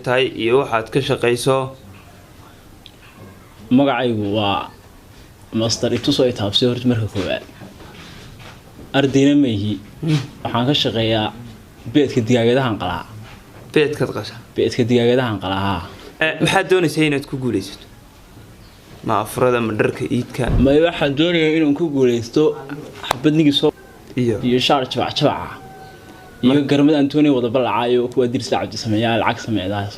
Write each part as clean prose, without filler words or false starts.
tahay iyo waxaad ka shaqeyso magacaygu waa master itusoo itaabsay horta marka koowaad ardayna meehi waxaan ka shaqeeyaa beedka digaagadahan qalaa beedka digaagadahan qalaa maxaad doonaysaa inaad ku guuleysato ma afrada ma dharka iidka ma waxaan doonayaa inaan ku guuleysto xabadnigi soo iyo shaar jabac iyo garmad Antonio wada balacaayo kuwa dirsa cabdi sameeyaa lacag sameeydaas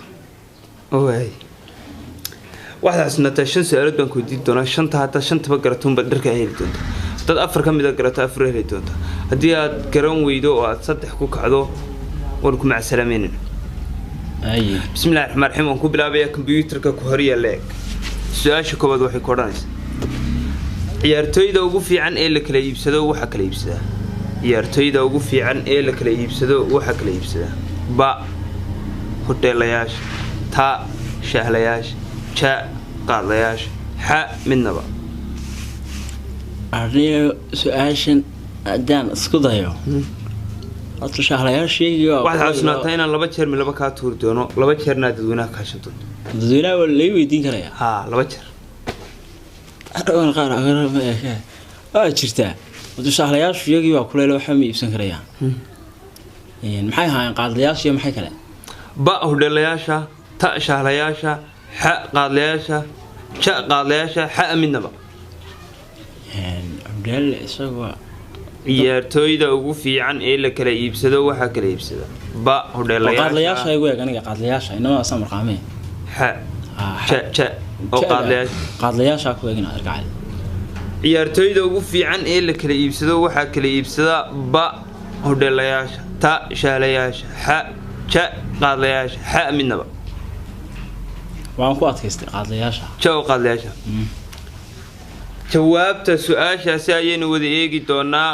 waxaasna tashan su'aalood baan ku diin doonaa shanta hata shantaba garatoonba dharka heli doonta dad afar ka mid ah garato afar heli doonta hadii aad garan weydo oo aad saddex ku kacdo waan ku macsalaameynaa bismillaahir rahmaanir rahiim waan ku bilaabayaa computerka ku horiya leeg su'aasha koobaad waxay ku oranaysaa ciyaartooyda ugu fiican ee la kala iibsado waxa kala iibsada ciyaartooyda ugu fiican ee la kala iibsado waxa kala iibsada ba hoteelayaasha ta shahlayaasha ja qaadlayaasha ha midnaba arriyo su'aashan adaan isku dayo hadda shahlayaashiga waxa xusnaata inaan laba jeer laba ka tuur doono laba jeerna dadweynaha ka shaqo dadweynaha wala weydiin karaya laba jeer arrin qaar ma jirtaa hadda shahlayaashiga waa kuleel waxa ma iibsan karayaan maxay haayeen qaadlayaasha maxay kale ba hoteelayaasha ta shahlayaasha ha qaadlayaasha ja qaadlayaasha ha midnaba abdal isaga ciyaartooyda ugu fiican ee la kala iibsado waxa kala iibsada ba hoteelayaasha qaadlayaasha ay weeg aniga qaadlayaasha inama samar qaameen ha ja oo qaadlayaasha ku weegina argacay ciyaartooyda ugu fiican ee la kala iibsado waxa kala iibsada ba hoteelayaasha ta shahlayaasha ha ja qaadlayaasha ha midnaba waan ku adkaystay qaadlayaasha jaw qaadlayaasha jawaabta su'aashaasi ayaynu wada eegi doonaa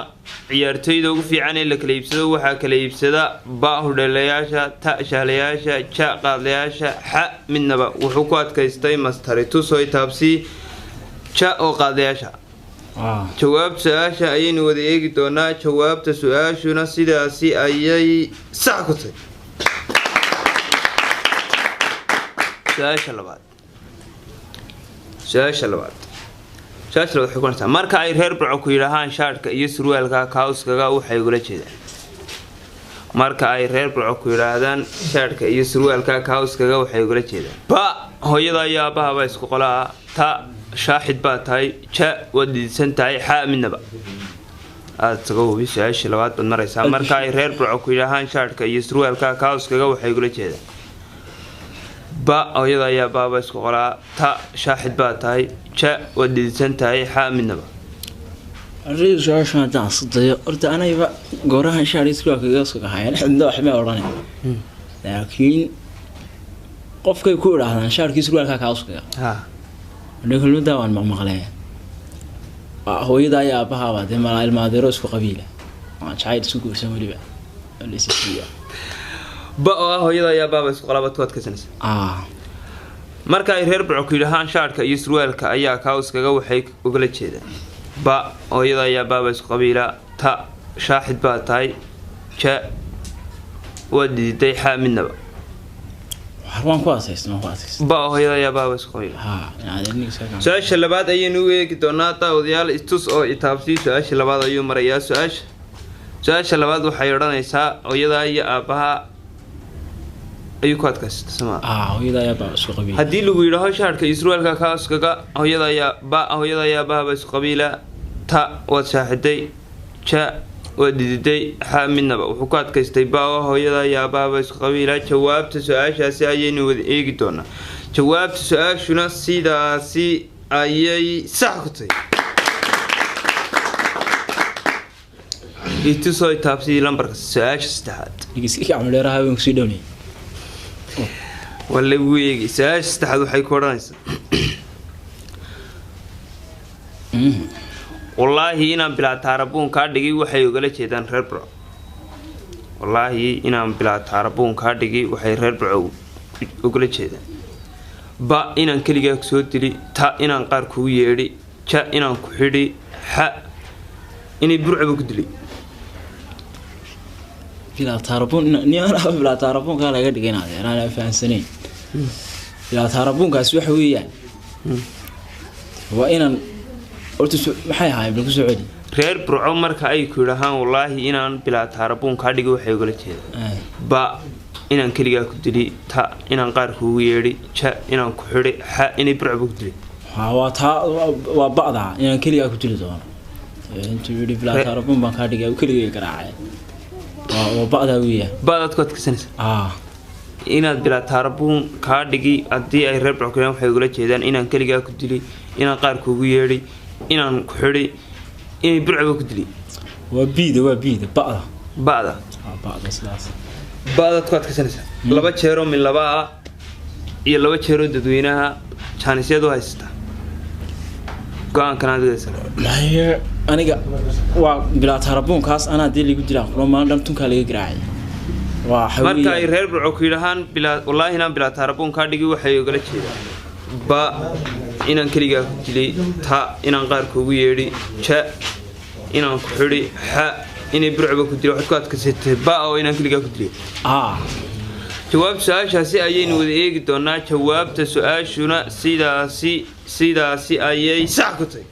ciyaartooyda ugu fiican ee la kala iibsado waxa kala iibsada ba hoteelayaasha ta shahlayaasha ja qaadlayaasha ha midnaba wuxuu ku adkaystay master tusoo itaabsi ja oo qaadlayaasha jawaabta su'aasha ayaynu wada eegi doonaa jawaabta su'aashuna sidaasi ayay sax ku tahay su'aasha labaad waxay ku noqonaysaa marka ay reer Burco ku yiraahdaan shaadhka iyo surwaalka kaaskaga waxay ula jeedaan marka ay reer Burco ku yiraahdaan shaadhka iyo surwaalka kaaskaga waxay ula jeedaan ba hooyada iyo aabaha isku qolaa ta shaahid ba tahay ja wadiisan tahay ha midnaba aad tago su'aasha labaad bad maraysaa marka ay reer Burco ku yiraahdaan shaadhka iyo surwaalka kaaskaga waxay ula jeedaan ba hooyada ayaa baaba isku qolaa ta shaahid ba tahay ja wadiisan tahay ha midnaba arriyo su'aashan daan sidayo orda anayba goorahan shaadhis ku kaga soo gaxayaan xidna wax ma oranay laakiin qofkay ku iraahdaan shaadhkiis surwaalka kaaskaga kulmada waan maqmaqlay hooyada ayaa baaba de malaa'il maadeero isku qabiila waan jacayl isku guursan waliba leesiya ba hooyada ayaa baaba isku qalaabad ku adkaysanaysa marka ay reer Burco ku yiraahdaan shaadhka iyo surwaalka ayaa kaaskaga waxay uga jeedaan ba hooyada ayaa baaba isku qabiila ta shaahid ba tahay ja wadiiday ha midnaba waan ku asaysnaa ba hooyada ayaa baaba isku qabiila su'aasha labaad ayaynu eegi doonaa daawadayaal istus oo itaabsi su'aasha labaad ayuu marayaa su'aasha labaad waxay oranaysaa hooyada iyo aabaha ayuu ku adkaystay sama hooyada ayaa baaba isku qabiila hadii lagu yiraahdo shaadhka iyo surwaalka kaaskaga hooyada ayaa baaba isku qabiila ta wad shaahiday ja wadiiday ha midnaba wuxuu ku adkaystay ba hooyada ayaa baaba isku qabiila jawaabta su'aashaasi ayaynu wada eegi doonaa jawaabta su'aashuna sidaasi ayay sax ku tahay itusoo itaabsi lambarka su'aasha saddexaad iska camleeraha weyn ku sii dhawnay wala weegi su'aasha saddexaad waxay ku oranaysaa wallahi inaan bilaa taarabuun ka dhigi waxay uga jeedaan reer Burco wallahi inaan bilaa taarabuun ka dhigi waxay reer Burco uga jeedaan ba inaan kaliya soo dili ta inaan qaar ku yeedhi ja inaan ku xidhi ha inay Burco ku dili بلا تاربون ني أنا بلا تاربون قال يقدر جينا أنا فاهم سنين بلا تاربون قاس وحويان وإن قلت محي هاي بنقول سعودي reer burco marka ay ku yiraahdaan wallahi inaan bilaa taarabuun ka dhigo waxay ogala jeedaan ba inaan kaliya ku dili ta inaan qaar kuugu yeedhi ja inaan ku xidhay ha inay burco ku dili waa taa waa bacda inaan kaliya ku dili doono intuu yiri bilaa taarabuun baan ka dhigay kaliya garaacay waa bacda wiya baadad ku adkaysanaysa inaad bilaa taarabuun ka dhigi hadii ay reer burco waxay ogala jeedaan inaan kaliya ku dili inaan qaar kuugu yeedhi inaan ku xidhay إيه برعوا كدلي وبيده بعض سلاس بعض كوات كسنسة لبا شيرو من لبا يلبا شيرو ددوينها كان سيادو هايستا قان كان هذا السنة ما هي أنا جا وبلا تهربون كاس أنا دي اللي قدرا لما لم تنك عليه قراعي وحوي مركا يرهب برعوكيلهان بلا والله هنا بلا تهربون كارديجي وحيو قلت شيء با inaan kaliya ku dilay ta inaan qaar kuugu yeedhi ja inaan ku xidhay ha inay burcba ku dilay waxaad ka sitay ba oo inaan kaliya ku dilay jawaab su'aashaasi ayaynu wada eegi doonaa jawaabta su'aashuna sidaasi ayay sax ku tahay